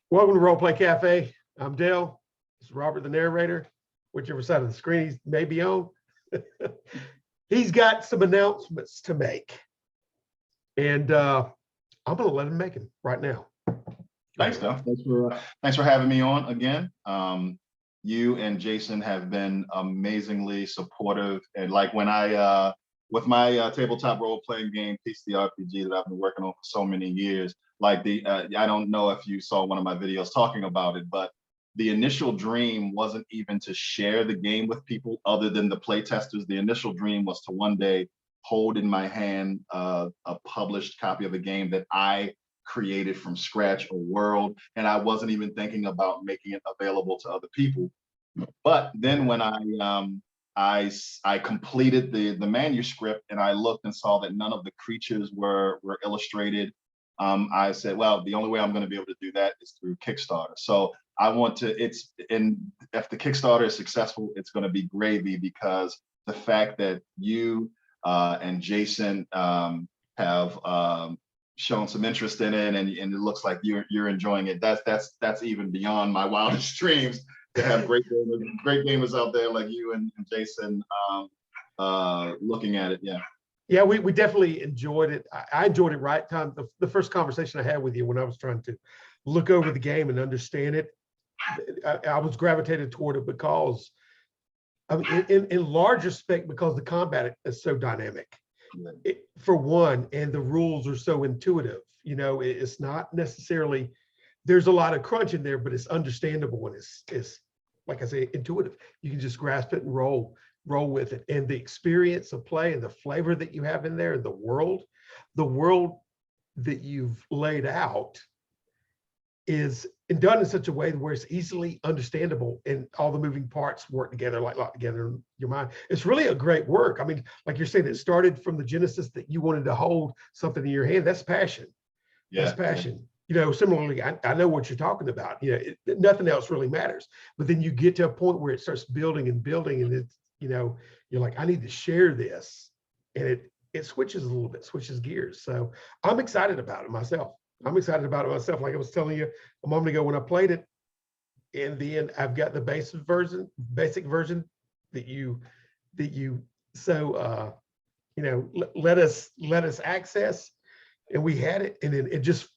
Welcome to Role Play Cafe. I'm Dale. This is Robert, the narrator, whichever side of the screen he may be on. He's got some announcements to make, and I'm going to let him make them right now. Thanks, Dale. Thanks for having me on again. You and Jason have been amazingly supportive, and like when I with my tabletop role-playing game, Peace the RPG, that I've been working on for so many years. Like I don't know if you saw one of my videos talking about it, but the initial dream wasn't even to share the game with people other than the play testers. The initial dream was to one day hold in my hand a published copy of a game that I created from scratch, a world, and I wasn't even thinking about making it available to other people. But then when I completed the manuscript and I looked and saw that none of the creatures were illustrated, I said, well, the only way I'm going to be able to do that is through Kickstarter. So I want to, if the Kickstarter is successful, it's going to be gravy, because the fact that you and Jason have shown some interest in it, and it looks like you're enjoying it. That's even beyond my wildest dreams, to have great gamers out there like you and Jason looking at it. Yeah, we definitely enjoyed it. I enjoyed it right time. The first conversation I had with you when I was trying to look over the game and understand it, I was gravitated toward it because, I mean, in large respect, because the combat is so dynamic, for one, and the rules are so intuitive. You know, it's not necessarily, there's a lot of crunch in there, but it's understandable, and it's like I say, intuitive. You can just grasp it and roll with it, and the experience of play and the flavor that you have in there, and the world that you've laid out is done in such a way where it's easily understandable, and all the moving parts work together, like locked together in your mind. It's really a great work. I mean, like you're saying, it started from the genesis that you wanted to hold something in your hand. That's passion. That's passion. You know, similarly, I know what you're talking about. You know, nothing else really matters. But then you get to a point where it starts building and building, and it's, you know, you're like, I need to share this, and it switches a little bit, switches gears. So I'm excited about it myself. Like I was telling you a moment ago when I played it. In the end, I've got the basic version that you so you know, let us access, and we had it, and then it just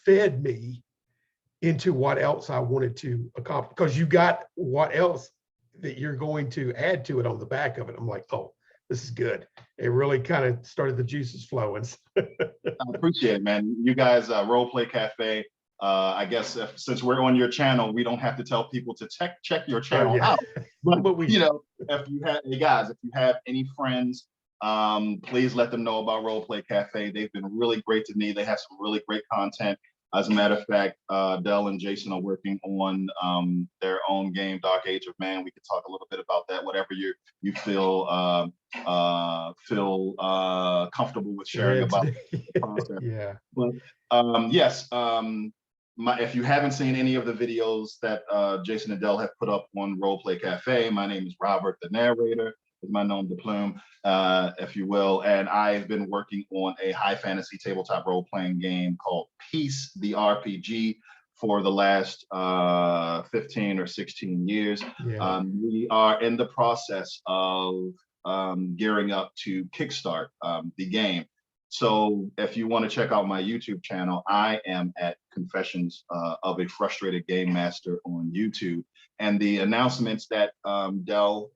fed me into what else I wanted to accomplish, because you got what else that you're going to add to it on the back of it. I'm like, oh, this is good. It really kind of started the juices flowing. I appreciate it, man. You guys, Role Play Cafe, I guess since we're on your channel, we don't have to tell people to check your channel out. But we, you know, if you have any friends, please let them know about Role Play Cafe. They've been really great to me. They have some really great content. As a matter of fact, Dell and Jason are working on their own game, Dark Age of Man. We could talk a little bit about that, whatever you feel comfortable with sharing about the process. Yeah. But yes, if you haven't seen any of the videos that Jason and Dell have put up on Role Play Cafe, my name is Robert, the narrator, is my nom de plume, if you will, and I've been working on a high fantasy tabletop role-playing game called Peace the RPG for the last 15 or 16 years. Yeah. We are in the process of gearing up to kickstart the game. So if you want to check out my YouTube channel, I am at Confessions of a Frustrated Game Master on YouTube. And the announcements that Dell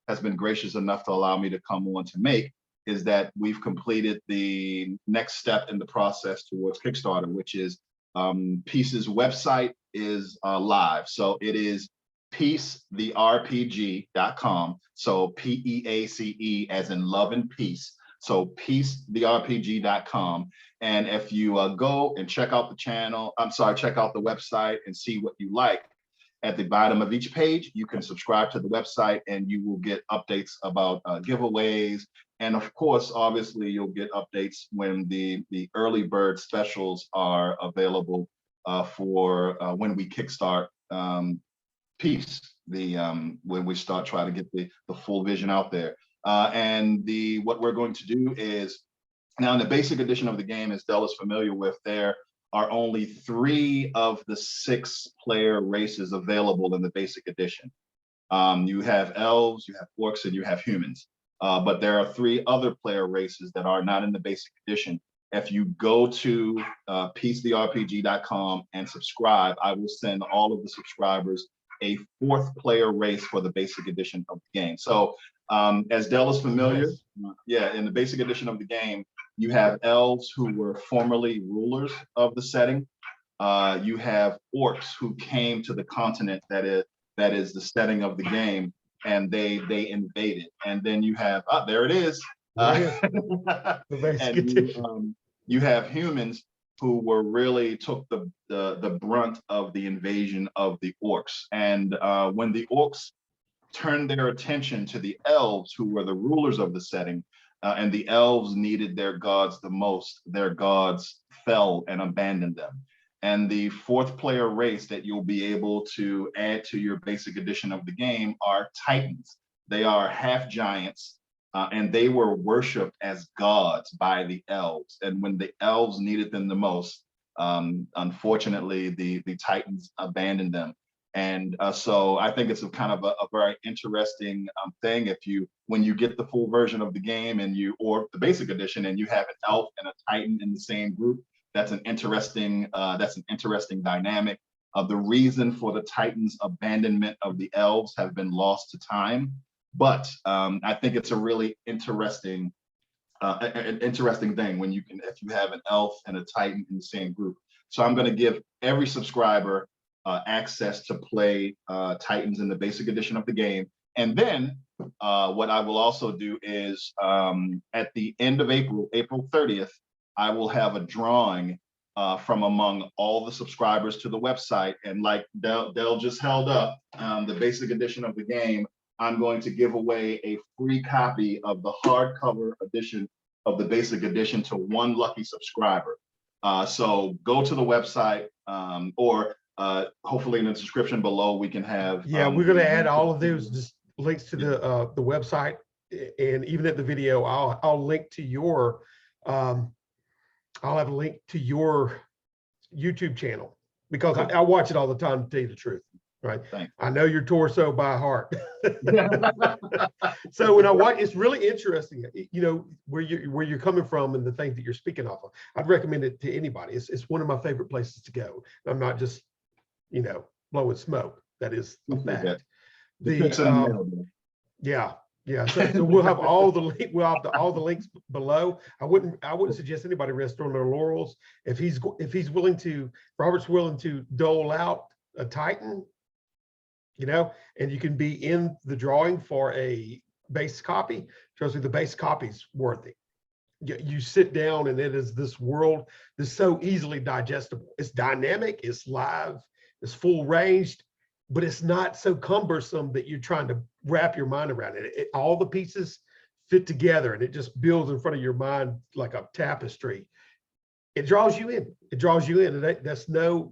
has been gracious enough to allow me to come on to make is that we've completed the next step in the process towards Kickstarter, which is Peace's website is live. So it is peacetherpg.com. So PEACE as in love and peace. So peacetherpg.com. And if you go and check out the channel, check out the website and see what you like, at the bottom of each page, you can subscribe to the website and you will get updates about giveaways. And of course, obviously, you'll get updates when the early bird specials are available for when we kickstart Peace, when we start trying to get the full vision out there. And what we're going to do is, now in the basic edition of the game, as Dell is familiar with, there are only 3 of the 6 player races available in the basic edition. You have elves, you have orcs, and you have humans. But there are 3 other player races that are not in the basic edition. If you go to piecetherpg.com and subscribe, I will send all of the subscribers a 4th player race for the basic edition of the game. So as Dell is familiar, yeah, in the basic edition of the game, you have elves who were formerly rulers of the setting. You have orcs who came to the continent that is the setting of the game, and they invaded. And then you have, there it is. The basic edition. You have humans who were really took the brunt of the invasion of the orcs. And when the orcs turned their attention to the elves, who were the rulers of the setting, and the elves needed their gods the most, their gods fell and abandoned them. And the 4th player race that you'll be able to add to your basic edition of the game are Titans. They are half giants, and they were worshipped as gods by the elves. And when the elves needed them the most, unfortunately, the Titans abandoned them. And so I think it's a kind of a very interesting thing. When you get the full version of the game or the basic edition, and you have an elf and a Titan in the same group, that's an interesting dynamic. The reason for the Titans' abandonment of the elves have been lost to time, but I think it's a really interesting thing when if you have an elf and a Titan in the same group. So I'm going to give every subscriber access to play Titans in the basic edition of the game. And then what I will also do is at the end of April 30th, I will have a drawing from among all the subscribers to the website. And like Dell just held up the basic edition of the game, I'm going to give away a free copy of the hardcover edition of the basic edition to 1 lucky subscriber. So go to the website, or hopefully in the description below we can have. Yeah, we're going to add all of those just links to the website, and even at the video, I'll link to your. I'll have a link to your YouTube channel, because I watch it all the time, to tell you the truth, right? Thanks. I know your torso by heart. So when I watch, it's really interesting, you know, where you're coming from and the things that you're speaking off of. I'd recommend it to anybody. It's one of my favorite places to go. I'm not just, you know, blowing smoke. That is a fact. Yeah. So we'll have all the links below. I wouldn't suggest anybody rest on their laurels. If Robert's willing to dole out a Titan, you know, and you can be in the drawing for a base copy. Trust me, the base copy's worth it. You sit down and it is this world that's so easily digestible. It's dynamic, it's live, it's full ranged, but it's not so cumbersome that you're trying to wrap your mind around it. All the pieces fit together and it just builds in front of your mind like a tapestry. It draws you in. It draws you in. And that's no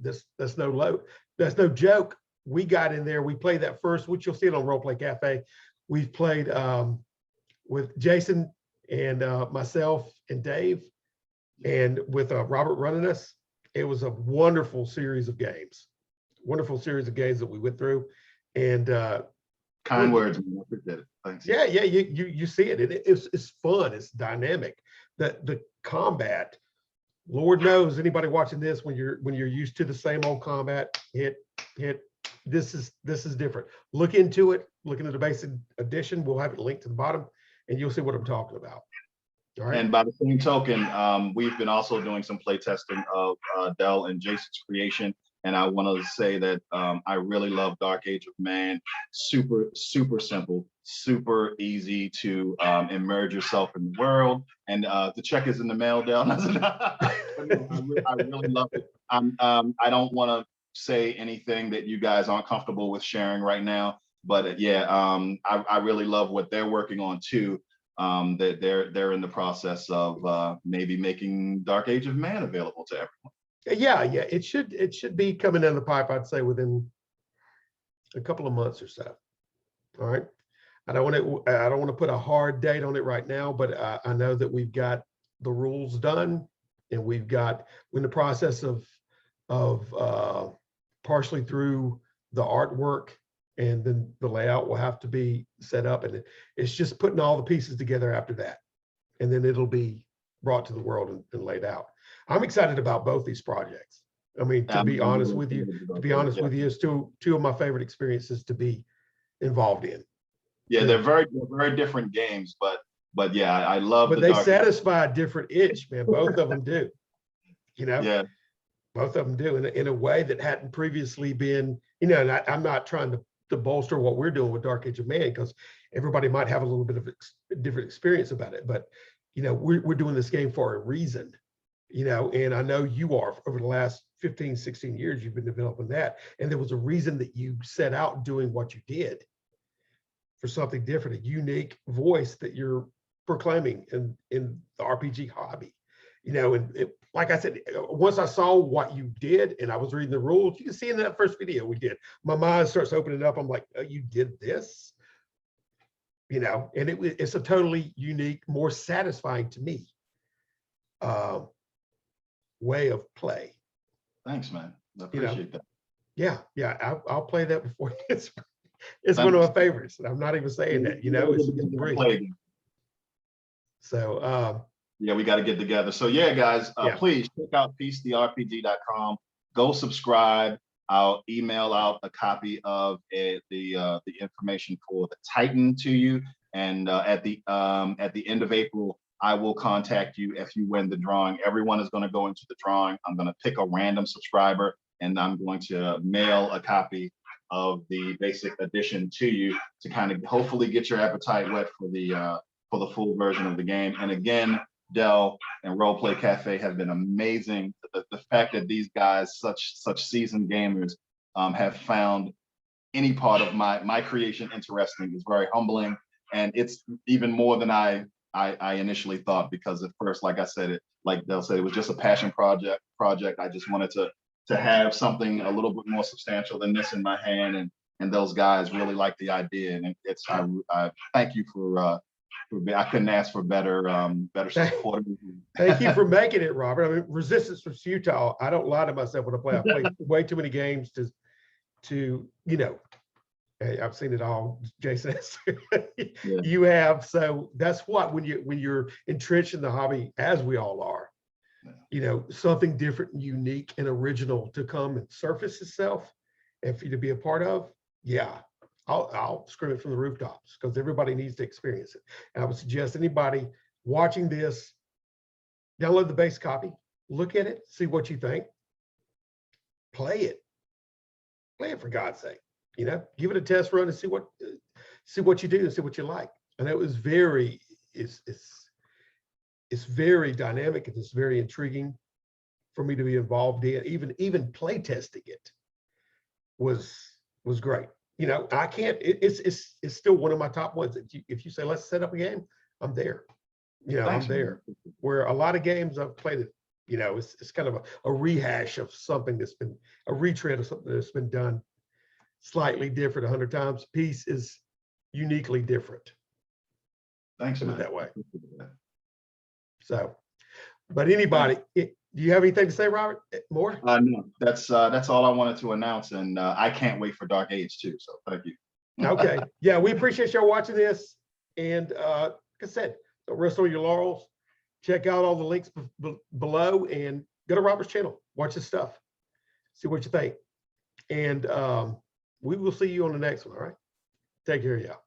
joke. We got in there. We played that first, which you'll see it on Role Play Cafe. We've played with Jason and myself and Dave, and with Robert running us. It was a wonderful series of games. Wonderful series of games that we went through, and kind words, man. I appreciate it. Thanks. Yeah, you see it. It's fun. It's dynamic. The combat, Lord knows, anybody watching this, when you're used to the same old combat, hit. This is different. Look into it. Look into the basic edition. We'll have it linked to the bottom, and you'll see what I'm talking about. All right. And by the same token, we've been also doing some play testing of Dell and Jason's creation. And I want to say that I really love Dark Age of Man. Super simple, super easy to immerse yourself in the world. And the check is in the mail, Dell. I really love it. I don't want to say anything that you guys aren't comfortable with sharing right now, but yeah, I really love what they're working on too. That they're in the process of maybe making Dark Age of Man available to everyone. Yeah, it should be coming down the pipe, I'd say, within a couple of months or so. All right. I don't want to put a hard date on it right now, but I know that we've got the rules done. And we're in the process of partially through the artwork, and then the layout will have to be set up, and it's just putting all the pieces together after that. And then it'll be brought to the world and laid out. I'm excited about both these projects. I mean, to be honest with you, it's two of my favorite experiences to be involved in. Yeah, they're very different games, but yeah, I love. But they satisfy a different itch, man. Both of them do. You know. Yeah. Both of them do in a way that hadn't previously been. You know, and I'm not trying to bolster what we're doing with Dark Age of Man, because everybody might have a little bit of a different experience about it. But you know, we're doing this game for a reason. You know, and I know you are. Over the last 15, 16 years, you've been developing that, and there was a reason that you set out doing what you did, for something different, a unique voice that you're proclaiming in the RPG hobby. You know, and like I said, once I saw what you did and I was reading the rules, you can see in that first video we did, my mind starts opening up. I'm like, oh, you did this? You know, and it's a totally unique, more satisfying to me way of play. Thanks, man. I appreciate that. Yeah, I'll play that before it's one of my favorites. I'm not even saying that, you know, it's great. So yeah, we got to get together. So yeah, guys, please check out piecetherpg.com. Go subscribe. I'll email out a copy of the information for the Titan to you. And at the end of April, I will contact you if you win the drawing. Everyone is going to go into the drawing. I'm going to pick a random subscriber, and I'm going to mail a copy of the basic edition to you to kind of hopefully get your appetite wet for the full version of the game. And again, Dell and Roleplay Cafe have been amazing. The fact that these guys, such seasoned gamers, have found any part of my creation interesting is very humbling, and it's even more than I initially thought, because at first, like I said, like Dell said, it was just a passion project. I just wanted to have something a little bit more substantial than this in my hand, and those guys really like the idea, and it's I thank you for I couldn't ask for better support. Thank you for making it, Robert. I mean, resistance was futile. I don't lie to myself when I play. I play way too many games to you know. I've seen it all, Jason. You have. So that's what when you're entrenched in the hobby, as we all are, you know, something different, and unique, and original to come and surface itself, and for you to be a part of. Yeah, I'll scream it from the rooftops, because everybody needs to experience it. And I would suggest anybody watching this, download the base copy, look at it, see what you think, play it for God's sake. You know, give it a test run and see what you do and see what you like. And it was it's very dynamic, and it's very intriguing for me to be involved in. Even play testing it was great. You know, I can't. It's still one of my top ones. If you say let's set up a game, I'm there. You know, I'm there. Where a lot of games I've played it, you know, it's kind of a rehash of something that's been a retread of something that's been done slightly different 100 times. Piece is uniquely different. Thanks, man. That way. So, but anybody, do you have anything to say, Robert? More? No, that's all I wanted to announce, and I can't wait for Dark Age too. So thank you. Okay, yeah, we appreciate y'all watching this, and like I said, don't rest on your laurels. Check out all the links below, and go to Robert's channel, watch his stuff, see what you think, and we will see you on the next one. All right, take care, y'all.